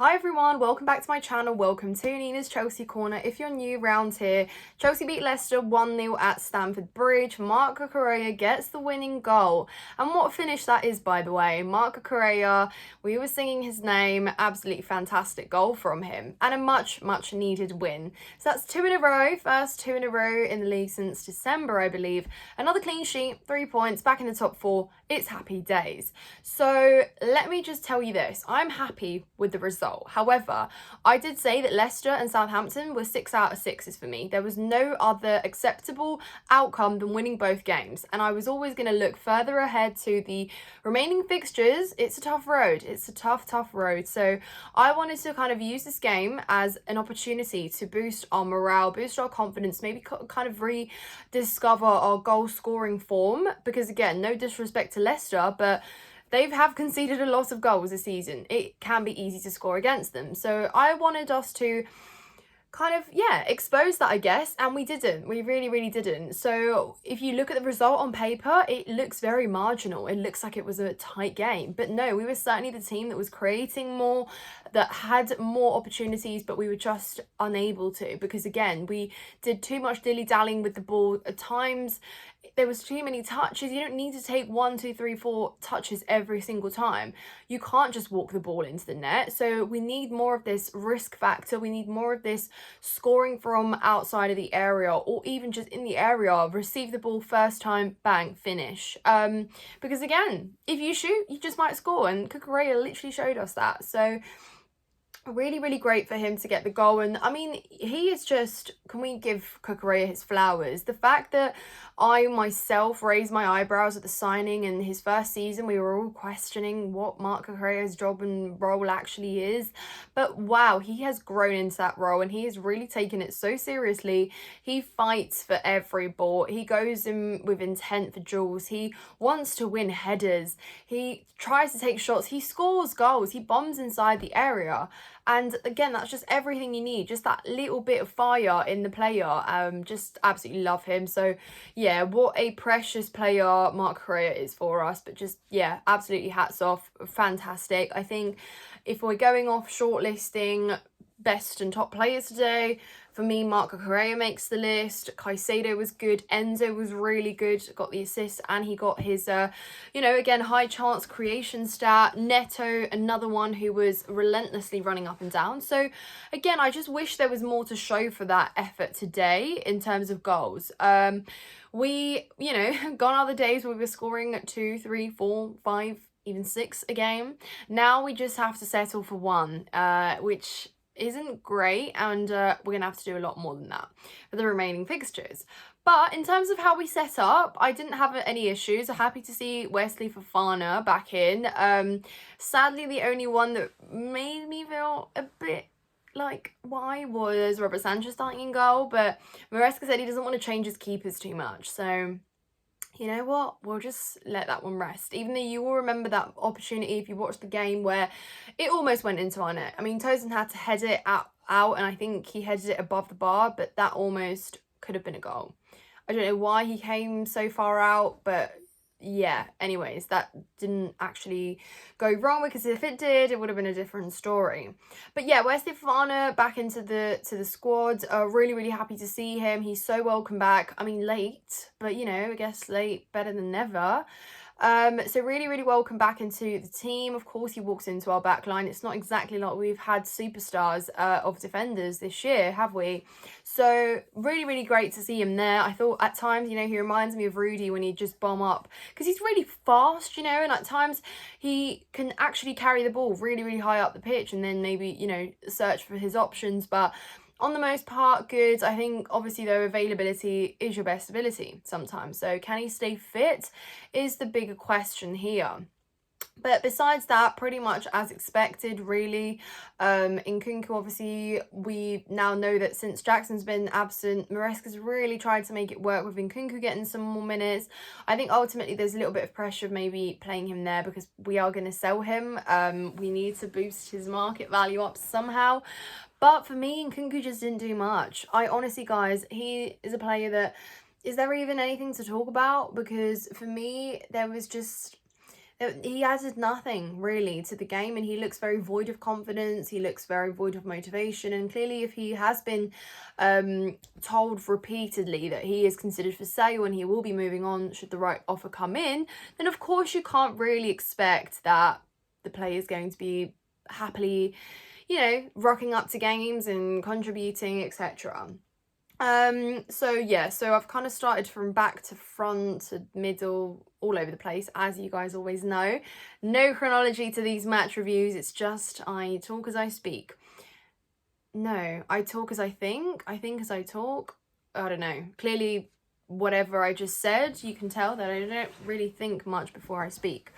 Hi everyone, welcome back to my channel. Welcome to Nina's Chelsea Corner. If you're new around here, Chelsea beat Leicester 1-0 at Stamford Bridge. Marc Cucurella gets the winning goal. And what finish that is, by the way. Marc Cucurella, we were singing his name, absolutely fantastic goal from him. And a much needed win. So that's 2 in a row, first 2 in a row in the league since December, I believe. Another clean sheet, 3 points, back in the top 4. It's happy days. So let me just tell you this, I'm happy with the result. However, I did say that Leicester and Southampton were 6 out of 6s for me. There was no other acceptable outcome than winning both games. And I was always going to look further ahead to the remaining fixtures. It's a tough road. It's a tough road. So I wanted to kind of use this game as an opportunity to boost our morale, boost our confidence, maybe kind of rediscover our goal scoring form. Because again, no disrespect to Leicester, but they have conceded a lot of goals this season. It can be easy to score against them. So I wanted us to kind of, expose that, I guess, and we didn't. We really didn't. So if you look at the result on paper, it looks very marginal. It looks like it was a tight game. But no, we were certainly the team that was creating more, that had more opportunities, but we were just unable to, because again, we did too much dilly-dallying with the ball at times. There was too many touches. You don't need to take 1, 2, 3, 4 touches every single time. You can't just walk the ball into the net. So we need more of this risk factor. We need more of this scoring from outside of the area, or even just in the area, receive the ball first time, bang, finish. Because again, if you shoot, you just might score, and Cucurella literally showed us that. So really great for him to get the goal. And I mean, he is just, can we give Cucurella his flowers? The fact that I myself raised my eyebrows at the signing in his first season, we were all questioning what Marc Cucurella's job and role actually is, but wow, he has grown into that role and he has really taken it so seriously. He fights for every ball, he goes in with intent for duels, he wants to win headers, he tries to take shots, he scores goals, he bombs inside the area. And again, that's just everything you need, just that little bit of fire in the player. Just absolutely love him. So yeah, what a precious player Marc Cucurella is for us. But just, yeah, absolutely hats off. Fantastic. I think if we're going off shortlisting best and top players today, for me, Marc Cucurella makes the list. Caicedo was good. Enzo was really good. Got the assist and he got his, again, high chance creation stat. Neto, another one who was relentlessly running up and down. So again, I just wish there was more to show for that effort today in terms of goals. We, gone are the days where we were scoring 2, 3, 4, 5, even 6 a game. Now we just have to settle for 1, which isn't great, and we're gonna have to do a lot more than that for the remaining fixtures. But in terms of how we set up, I didn't have any issues. I'm happy to see Wesley Fofana back in. Sadly, the only one that made me feel a bit like why was Robert Sanchez starting in goal, but Maresca said he doesn't want to change his keepers too much, so you know what, we'll just let that one rest. Even though you will remember that opportunity if you watched the game where it almost went into our net. I mean, Tosin had to head it out and I think he headed it above the bar, but that almost could have been a goal. I don't know why he came so far out, but yeah, anyways, that didn't actually go wrong, because if it did, it would have been a different story. But yeah, Wesley Fofana back into the squad. Really happy to see him. He's so welcome back. I mean, late, but I guess late better than never. So really welcome back into the team. Of course, he walks into our back line. It's not exactly like we've had superstars of defenders this year, have we? So really great to see him there. I thought at times, he reminds me of Rudy when he'd just bomb up, because he's really fast, and at times he can actually carry the ball really high up the pitch and then maybe, search for his options. But on the most part, good. I think obviously though, availability is your best ability sometimes. So can he stay fit is the bigger question here. But besides that, pretty much as expected, really. Nkunku, obviously, we now know that since Jackson's been absent, Maresca's really tried to make it work with Nkunku getting some more minutes. I think ultimately there's a little bit of pressure of maybe playing him there because we are going to sell him. We need to boost his market value up somehow. But for me, Nkunku just didn't do much. I honestly, guys, he is a player that, is there even anything to talk about? Because for me, there was he added nothing really to the game, and he looks very void of confidence. He looks very void of motivation, and clearly if he has been told repeatedly that he is considered for sale and he will be moving on should the right offer come in, then of course you can't really expect that the player is going to be happily, you know, rocking up to games and contributing, etc. So yeah, so I've kind of started from back to front to middle, all over the place, as you guys always know. No chronology to these match reviews, it's just I talk as I speak. No, I talk as I think as I talk. I don't know. Clearly, whatever I just said, you can tell that I don't really think much before I speak.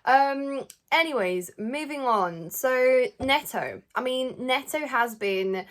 Anyways, moving on. So Neto. I mean, Neto has been...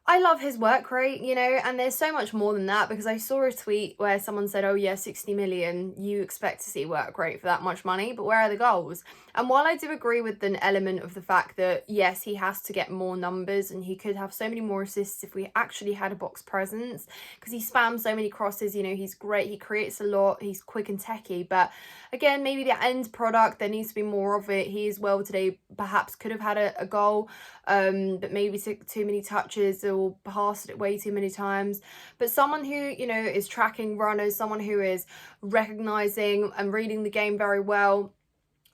I love his work rate, you know, and there's so much more than that, because I saw a tweet where someone said, oh yeah, 60 million, you expect to see work rate for that much money, but where are the goals? And while I do agree with an element of the fact that, yes, he has to get more numbers and he could have so many more assists if we actually had a box presence, because he spams so many crosses, you know, he's great, he creates a lot, he's quick and techie, but again, maybe the end product, there needs to be more of it. He as well today perhaps could have had a goal, but maybe took too many touches or passed it way too many times. But someone who, you know, is tracking runners, someone who is recognising and reading the game very well.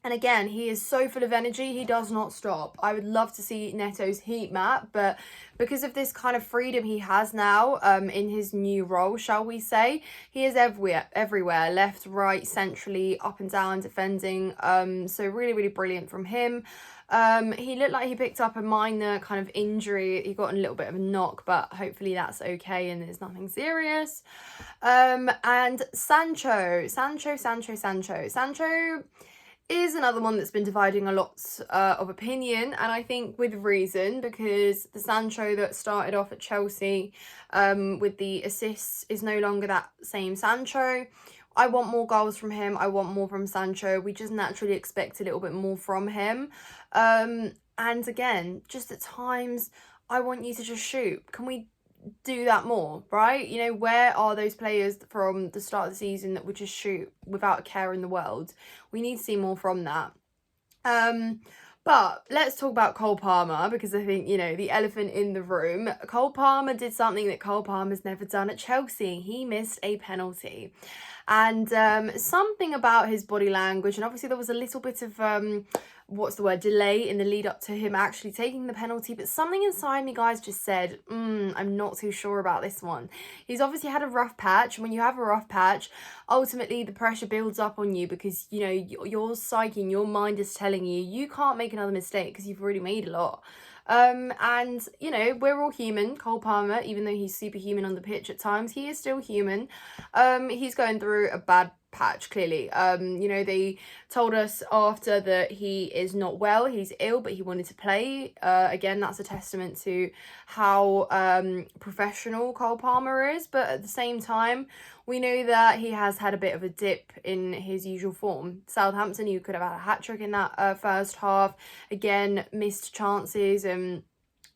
And again, he is so full of energy, he does not stop. I would love to see Neto's heat map, but because of this kind of freedom he has now in his new role, shall we say, he is everywhere, left, right, centrally, up and down, defending. So really, really brilliant from him. He looked like he picked up a minor kind of injury. He got a little bit of a knock, but hopefully that's okay and there's nothing serious. And Sancho is another one that's been dividing a lot of opinion, and I think with reason, because the Sancho that started off at Chelsea with the assists is no longer that same Sancho. I want more goals from him. I want more from Sancho. We just naturally expect a little bit more from him. And again, just at times, I want you to just shoot. Can we do that more, right? You know, where are those players from the start of the season that would just shoot without a care in the world? We need to see more from that. But let's talk about Cole Palmer, because I think, you know, the elephant in the room. Cole Palmer did something that Cole Palmer's never done at Chelsea. He missed a penalty. And something about his body language, and obviously there was a little bit of delay in the lead up to him actually taking the penalty, but something inside me, guys, just said, I'm not too sure about this one. He's obviously had a rough patch, and when you have a rough patch, ultimately the pressure builds up on you, because, you know, your psyche and your mind is telling you, you can't make another mistake because you've already made a lot. And, you know, we're all human. Cole Palmer, even though he's superhuman on the pitch at times, he is still human. He's going through a bad patch, clearly. You know, they told us after that he is not well, he's ill, but he wanted to play. Again, that's a testament to how professional Cole Palmer is, but at the same time, we know that he has had a bit of a dip in his usual form. Southampton, you could have had a hat-trick in that first half. Again, missed chances and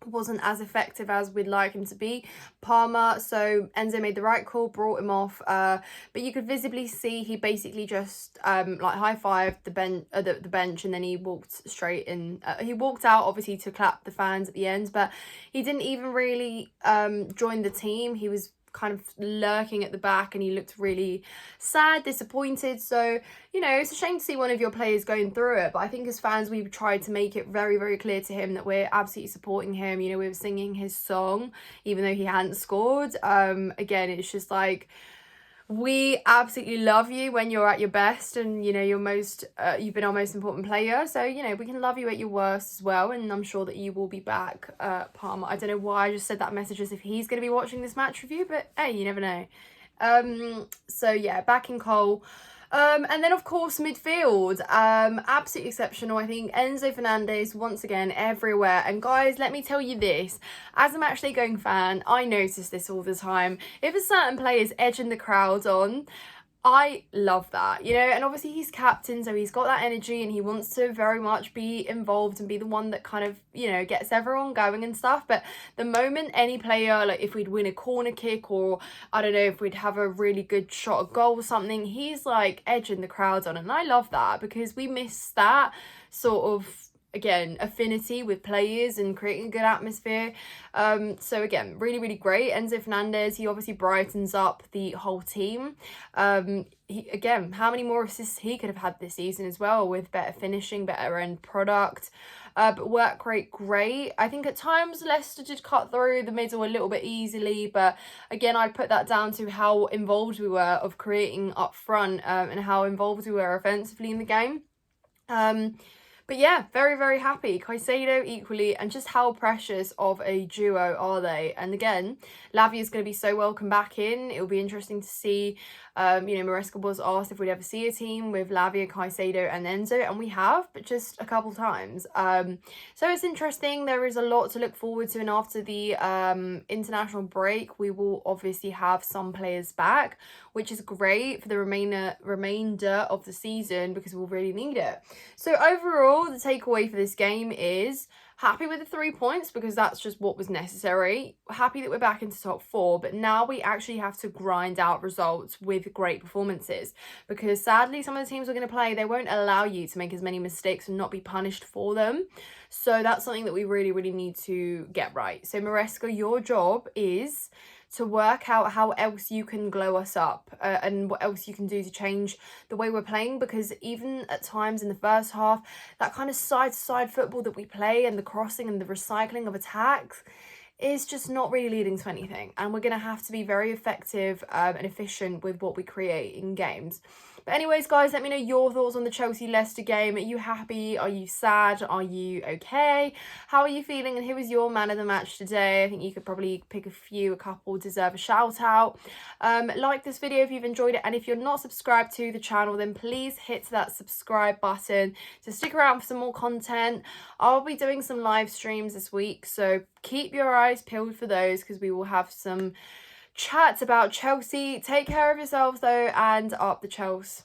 wasn't as effective as we'd like him to be. Palmer, so Enzo made the right call, brought him off, but you could visibly see he basically just like high-fived the bench, and then he walked straight in. He walked out obviously to clap the fans at the end, but he didn't even really join the team. He was kind of lurking at the back, and he looked really sad, disappointed. So, you know, it's a shame to see one of your players going through it, but I think as fans we've tried to make it very, very clear to him that we're absolutely supporting him. You know, we were singing his song even though he hadn't scored. Again, it's just like, we absolutely love you when you're at your best, and you know you've been our most important player, so you know we can love you at your worst as well, and I'm sure that you will be back, Palmer. I don't know why I just said that message as if he's going to be watching this match review, but hey, you never know. So yeah, back in Cole. And then of course midfield, absolutely exceptional. I think Enzo Fernandez once again everywhere. And guys, let me tell you this, as a matchday going fan, I notice this all the time. If a certain player is edging the crowd on, I love that, you know, and obviously he's captain, so he's got that energy and he wants to very much be involved and be the one that kind of, you know, gets everyone going and stuff. But the moment any player, like if we'd win a corner kick, or I don't know, if we'd have a really good shot at goal or something, he's like edging the crowd on. And I love that, because we miss that sort of, again, affinity with players and creating a good atmosphere. So again, really, really great. Enzo Fernandez, he obviously brightens up the whole team. Again, how many more assists he could have had this season as well, with better finishing, better end product. But work rate, great. I think at times Leicester did cut through the middle a little bit easily, but again, I'd put that down to how involved we were of creating up front, and how involved we were offensively in the game. But yeah, very, very happy. Caicedo equally, and just how precious of a duo are they? And again, Lavia is going to be so welcome back in. It'll be interesting to see. You know, Maresca was asked if we'd ever see a team with Lavia, Caicedo and Enzo, and we have, but just a couple times. So it's interesting. There is a lot to look forward to, and after the international break, we will obviously have some players back, which is great for the remainder of the season, because we'll really need it. So overall, the takeaway for this game is happy with the 3 points, because that's just what was necessary. Happy that we're back into top 4, but now we actually have to grind out results with great performances, because sadly some of the teams we're going to play, they won't allow you to make as many mistakes and not be punished for them. So that's something that we really, really need to get right. So Maresca, your job is to work out how else you can glow us up, and what else you can do to change the way we're playing, because even at times in the first half, that kind of side-to-side football that we play and the crossing and the recycling of attacks is just not really leading to anything, and we're going to have to be very effective and efficient with what we create in games. But anyways, guys, let me know your thoughts on the Chelsea-Leicester game. Are you happy? Are you sad? Are you okay? How are you feeling? And who was your man of the match today? I think you could probably pick a couple deserve a shout out. Like this video if you've enjoyed it, and if you're not subscribed to the channel, then please hit that subscribe button to stick around for some more content. I'll be doing some live streams this week, so keep your eyes peeled for those, because we will have some chats about Chelsea. Take care of yourselves though, and up the Chelsea.